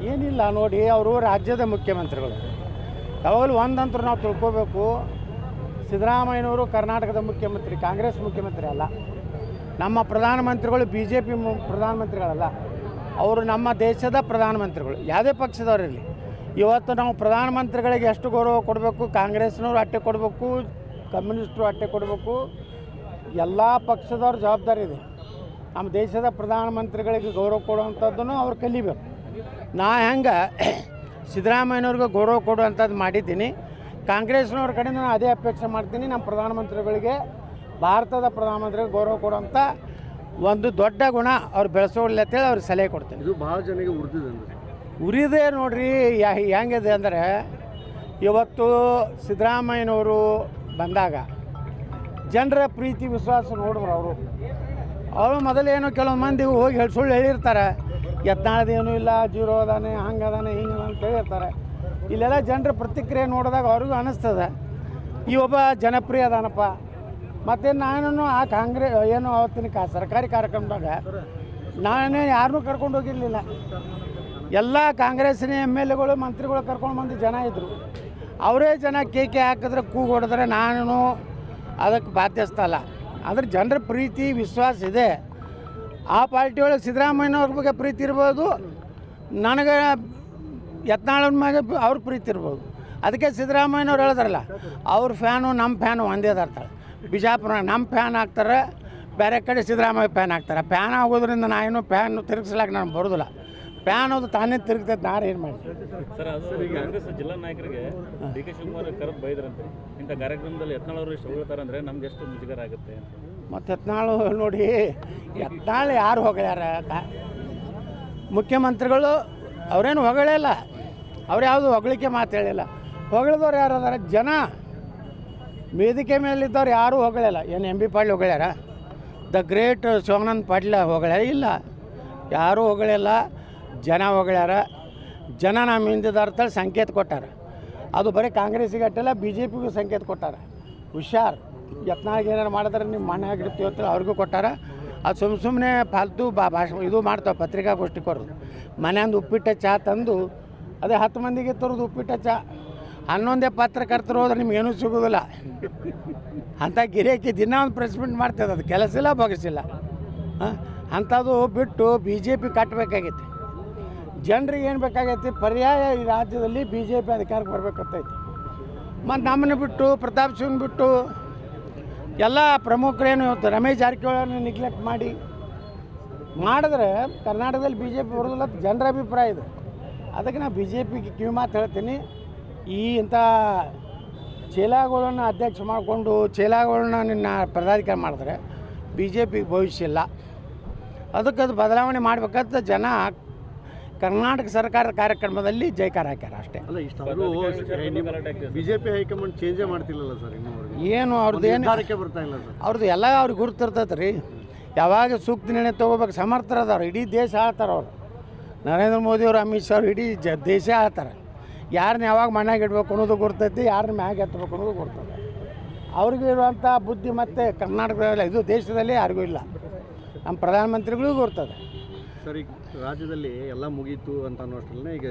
ಏನಿಲ್ಲ ನೋಡಿ, ಅವರು ರಾಜ್ಯದ ಮುಖ್ಯಮಂತ್ರಿಗಳು. ಯಾವಾಗಲೂ ಒಂದಂತರೂ ನಾವು ತಿಳ್ಕೋಬೇಕು, ಸಿದ್ದರಾಮಯ್ಯನವರು ಕರ್ನಾಟಕದ ಮುಖ್ಯಮಂತ್ರಿ, ಕಾಂಗ್ರೆಸ್ ಮುಖ್ಯಮಂತ್ರಿ ಅಲ್ಲ. ನಮ್ಮ ಪ್ರಧಾನಮಂತ್ರಿಗಳು BJP ಪ್ರಧಾನಮಂತ್ರಿಗಳಲ್ಲ, ಅವರು ನಮ್ಮ ದೇಶದ ಪ್ರಧಾನಮಂತ್ರಿಗಳು. ಯಾವುದೇ ಪಕ್ಷದವರಿರಲಿ, ಇವತ್ತು ನಾವು ಪ್ರಧಾನಮಂತ್ರಿಗಳಿಗೆ ಎಷ್ಟು ಗೌರವ ಕೊಡಬೇಕು, ಕಾಂಗ್ರೆಸ್ನವರು ಅಟ್ಟೆ ಕೊಡಬೇಕು, ಕಮ್ಯುನಿಸ್ಟರು ಅಟ್ಟೆ ಕೊಡಬೇಕು. ಎಲ್ಲ ಪಕ್ಷದವ್ರ ಜವಾಬ್ದಾರಿ ಇದೆ. ನಮ್ಮ ದೇಶದ ಪ್ರಧಾನಮಂತ್ರಿಗಳಿಗೆ ಗೌರವ ಕೊಡುವಂಥದ್ದನ್ನು ಅವ್ರು ಕಲಿಬೇಕು. ನಾ ಹೆಂಗೆ ಸಿದ್ದರಾಮಯ್ಯನವ್ರಿಗೆ ಗೌರವ ಕೊಡುವಂಥದ್ದು ಮಾಡಿದ್ದೀನಿ, ಕಾಂಗ್ರೆಸ್ನವ್ರ ಕಡೆಯಿಂದ ನಾನು ಅದೇ ಅಪೇಕ್ಷೆ ಮಾಡ್ತೀನಿ. ನಮ್ಮ ಪ್ರಧಾನಮಂತ್ರಿಗಳಿಗೆ, ಭಾರತದ ಪ್ರಧಾನಮಂತ್ರಿಗೆ ಗೌರವ ಕೊಡುವಂಥ ಒಂದು ದೊಡ್ಡ ಗುಣ ಅವ್ರು ಬೆಳೆಸೋಲ್ಲ ಅಂತೇಳಿ ಅವ್ರಿಗೆ ಸಲಹೆ ಕೊಡ್ತೀನಿ. ಇದು ಭಾಳ ಜನಕ್ಕೆ ಉರಿದೇ ನೋಡ್ರಿ. ಹೆಂಗಿದೆ ಅಂದರೆ, ಇವತ್ತು ಸಿದ್ದರಾಮಯ್ಯನವರು ಬಂದಾಗ ಜನರ ಪ್ರೀತಿ ವಿಶ್ವಾಸ ನೋಡಿದ್ರು. ಅವರು ಮೊದಲೇನು ಕೆಲವೊಂದು ಮಂದಿ ಹೋಗಿ ಸುಳ್ಳು ಹೇಳಿರ್ತಾರೆ, ಯತ್ನಾಳದೇನೂ ಇಲ್ಲ, ಜೀರೋ ಅದಾನೆ, ಹಂಗದಾನೆ, ಹಿಂಗದ ಅಂತ ಹೇಳಿರ್ತಾರೆ. ಇಲ್ಲೆಲ್ಲ ಜನರ ಪ್ರತಿಕ್ರಿಯೆ ನೋಡಿದಾಗ ಅವ್ರಿಗೂ ಅನ್ನಿಸ್ತದೆ ಈ ಒಬ್ಬ ಜನಪ್ರಿಯ ಅದಾನಪ್ಪ. ಮತ್ತು ನಾನು ಆ ಕಾಂಗ್ರೆಸ್ ಏನು ಅವತ್ತಿನ ಸರ್ಕಾರಿ ಕಾರ್ಯಕ್ರಮದಾಗ ನಾನೇ ಯಾರನ್ನೂ ಕರ್ಕೊಂಡು ಹೋಗಿರಲಿಲ್ಲ. ಎಲ್ಲ ಕಾಂಗ್ರೆಸ್ಸಿನ MLAಗಳು ಮಂತ್ರಿಗಳು ಕರ್ಕೊಂಡು ಬಂದು ಜನ ಇದ್ದರು. ಅವರೇ ಜನ ಕೇಕೆ ಹಾಕಿದ್ರೆ, ಕೂಗು ಹೊಡೆದ್ರೆ ನಾನು ಅದಕ್ಕೆ ಬಾಧ್ಯಸ್ಥಲ್ಲ. ಆದರೆ ಜನರ ಪ್ರೀತಿ ವಿಶ್ವಾಸ ಇದೆ. ಆ ಪಾರ್ಟಿ ಒಳಗೆ ಸಿದ್ದರಾಮಯ್ಯನವ್ರ ಬಗ್ಗೆ ಪ್ರೀತಿ ಇರ್ಬೋದು, ನನಗೆ ಯತ್ನಾಳನ ಮ್ಯಾಗೆ ಅವ್ರ ಪ್ರೀತಿ ಇರ್ಬೋದು. ಅದಕ್ಕೆ ಸಿದ್ದರಾಮಯ್ಯನವ್ರು ಹೇಳಿದ್ರಲ್ಲ, ಅವ್ರ ಫ್ಯಾನು ನಮ್ಮ ಫ್ಯಾನು ಒಂದೇ ಅದಾರ್ತಾಳೆ. ಬಿಜಾಪುರ ನಮ್ಮ ಫ್ಯಾನ್ ಹಾಕ್ತಾರೆ, ಬೇರೆ ಕಡೆ ಸಿದ್ದರಾಮಯ್ಯ ಫ್ಯಾನ್ ಹಾಕ್ತಾರೆ. ಫ್ಯಾನ್ ಆಗೋದ್ರಿಂದ ನಾನು ಫ್ಯಾನ್ ತಿರುಗಿಸ್ಲಾಕ ನಾನು ಬರೋದಿಲ್ಲ. ಫ್ಯಾನ್ ಅದು ತಾನೇ ತಿರುಗ್ತೈತೆ, ನಾನು ಏನು ಮಾಡಿ. ಸರ್, ಅದು ಕಾಂಗ್ರೆಸ್ ಜಿಲ್ಲಾ ನಾಯಕರಿಗೆ DK ಶಿವಕುಮಾರ್ ಕರೆದು ಬೈದ್ರಂತೆ. ಇಂಥ ಕಾರ್ಯಕ್ರಮದಲ್ಲಿ ಯತ್ನಾಳವರು ಎಷ್ಟು ಹೊಗಳ್ತಾರೆ ಅಂದರೆ ನಮ್ಗೆ ಎಷ್ಟು ಮುಜುಗರ ಆಗುತ್ತೆ. ಮತ್ತು ಯತ್ನಾಳು ನೋಡಿ, ಯತ್ನಾಳು ಯಾರು ಹೊಗಳ್ಯಾರ? ಮುಖ್ಯಮಂತ್ರಿಗಳು ಅವರೇನು ಹೊಗಳಿಲ್ಲ, ಅವ್ರು ಯಾವುದು ಹೊಗಳಿಕೆ ಮಾತು ಹೇಳಿಲ್ಲ. ಹೊಗಳಿದವ್ರು ಯಾರು ಅದಾರ? ಜನ ವೇದಿಕೆ ಮೇಲಿದ್ದವ್ರು ಯಾರೂ ಹೊಗಳಿಲ್ಲ. ಏನು MB ಪಾಟೀಲ್ ಹೊಗಳ್ಯಾರ? ದ ಗ್ರೇಟ್ ಶಿವಾನಂದ ಪಾಟೀಲ್ ಹೊಗಳ್ಯಾರ? ಇಲ್ಲ, ಯಾರೂ ಹೊಗಳಿಲ್ಲ. ಜನ ಹೊಗಳ್ಯಾರ. ಜನ ನಮ್ಮ ಹಿಂದಿದಾರ್ತೇಳಿ ಸಂಕೇತ ಕೊಟ್ಟಾರ. ಅದು ಬರೀ ಕಾಂಗ್ರೆಸ್ಸಿಗೆ ಅಟ್ಟಲ್ಲ, BJPಗೂ ಸಂಕೇತ ಕೊಟ್ಟಾರ. ಹುಷಾರ್, ಯತ್ನಾಳಿಗೆ ಏನಾರು ಮಾಡಿದ್ರೆ ನಿಮ್ಮ ಮಣ್ಣು ಆಗಿರ್ತೀವಿ ಅಂತ ಅವ್ರಿಗೂ ಕೊಟ್ಟಾರ. ಅದು ಸುಮ್ಮನೆ ಫಾಲ್ತು ಇದು ಮಾಡ್ತಾವೆ ಪತ್ರಿಕಾಗೋಷ್ಠಿ ಕೊಡೋದು. ಮನೆಯಂದು ಉಪ್ಪಿಟ್ಟ ಚಹಾ ತಂದು ಅದೇ 10 ಮಂದಿಗೆ ತರೋದು ಉಪ್ಪಿಟ್ಟ ಚಹಾ. 11 ಪತ್ರಕರ್ತರು ಹೋದ್ರೆ ನಿಮ್ಗೇನೂ ಸಿಗೋದಿಲ್ಲ. ಅಂಥ ಗಿರಾಕಿ ದಿನ ಒಂದು ಪ್ರೆಸ್ ಮೀಟ್ ಮಾಡ್ತದೆ. ಅದು ಕೆಲಸ ಇಲ್ಲ, ಬಗಸಿಲ್ಲ. ಅಂಥದ್ದು ಬಿಟ್ಟು BJP ಕಟ್ಟಬೇಕಾಗೈತಿ. ಜನರಿಗೆ ಏನು ಬೇಕಾಗೈತಿ? ಪರ್ಯಾಯ ಈ ರಾಜ್ಯದಲ್ಲಿ BJP ಅಧಿಕಾರಕ್ಕೆ ಬರ್ಬೇಕಂತೈತಿ. ಮತ್ತು ನಮ್ಮನ್ನು ಬಿಟ್ಟು, ಪ್ರತಾಪ್ ಸಿಂಗ್ ಬಿಟ್ಟು ಎಲ್ಲ ಪ್ರಮುಖರೇನು ರಮೇಶ್ ಜಾರಕಿಹೊಳಿಯನ್ನು ನೆಗ್ಲೆಕ್ಟ್ ಮಾಡಿದ್ರೆ ಕರ್ನಾಟಕದಲ್ಲಿ BJP ಬರೋದಿಲ್ಲ ಅಂತ ಜನರ ಅಭಿಪ್ರಾಯ ಇದೆ. ಅದಕ್ಕೆ ನಾನು BJPಗೆ ಕಿವಿ ಮಾತು ಹೇಳ್ತೀನಿ. ಇಂಥ ಚೇಲಾಗಳನ್ನು ಅಧ್ಯಕ್ಷ ಮಾಡಿಕೊಂಡು ಚೇಲಾಗಳನ್ನ ನಿನ್ನ ಪದಾಧಿಕಾರಿ ಮಾಡಿದ್ರೆ BJPಗೆ ಭವಿಷ್ಯ ಇಲ್ಲ. ಅದಕ್ಕೆ ಅದು ಬದಲಾವಣೆ ಮಾಡಬೇಕಂತ ಜನ ಕರ್ನಾಟಕ ಸರ್ಕಾರದ ಕಾರ್ಯಕ್ರಮದಲ್ಲಿ ಜೈಕಾರ ಹಾಕ್ಯಾರ ಅಷ್ಟೇ. ಅಲ್ಲ, ಇಷ್ಟವರು BJP ಹೈಕಮಾಂಡ್ ಚೇಂಜೇ ಮಾಡ್ತಿಲ್ಲಲ್ಲ ಸರ್? ಏನು ಅವ್ರದ್ದು ಏನು ಬರ್ತಾ ಇಲ್ಲ ಸರ್? ಅವ್ರದ್ದು ಎಲ್ಲ ಅವ್ರಿಗೆ ಗುರುತಿರ್ತೈತೆ ರೀ. ಯಾವಾಗ ಸೂಕ್ತ ನಿರ್ಣಯ ತೊಗೋಬೇಕು ಸಮರ್ಥರದವ್ರು. ಇಡೀ ದೇಶ ಆಳ್ತಾರೆ ಅವರು. ನರೇಂದ್ರ ಮೋದಿಯವರು, ಅಮಿತ್ ಶಾ ಅವರು ಇಡೀ ದೇಶ ಆಳ್ತಾರೆ. ಯಾರನ್ನ ಯಾವಾಗ ಮನೆಯಾಗ ಇಡಬೇಕು ಅನ್ನೋದು ಗುರ್ತೈತಿ, ಯಾರನ್ನ ಮ್ಯಾಗ ಎತ್ತಬೇಕು ಅನ್ನೋದು ಗುರ್ತದೆ. ಅವ್ರಿಗೆ ಇರುವಂಥ ಬುದ್ಧಿ ಮತ್ತು ಕರ್ನಾಟಕದಲ್ಲಿ ಇದು ದೇಶದಲ್ಲಿ ಯಾರಿಗೂ ಇಲ್ಲ. ನಮ್ಮ ಪ್ರಧಾನಮಂತ್ರಿಗಳಿಗೂ ಗುರ್ತದೆ. ಸರ್, ಈಗ ರಾಜ್ಯದಲ್ಲಿ ಎಲ್ಲ ಮುಗೀತು ಅಂತ ಅನ್ನೋಷ್ಟರಲ್ಲೇ ಈಗ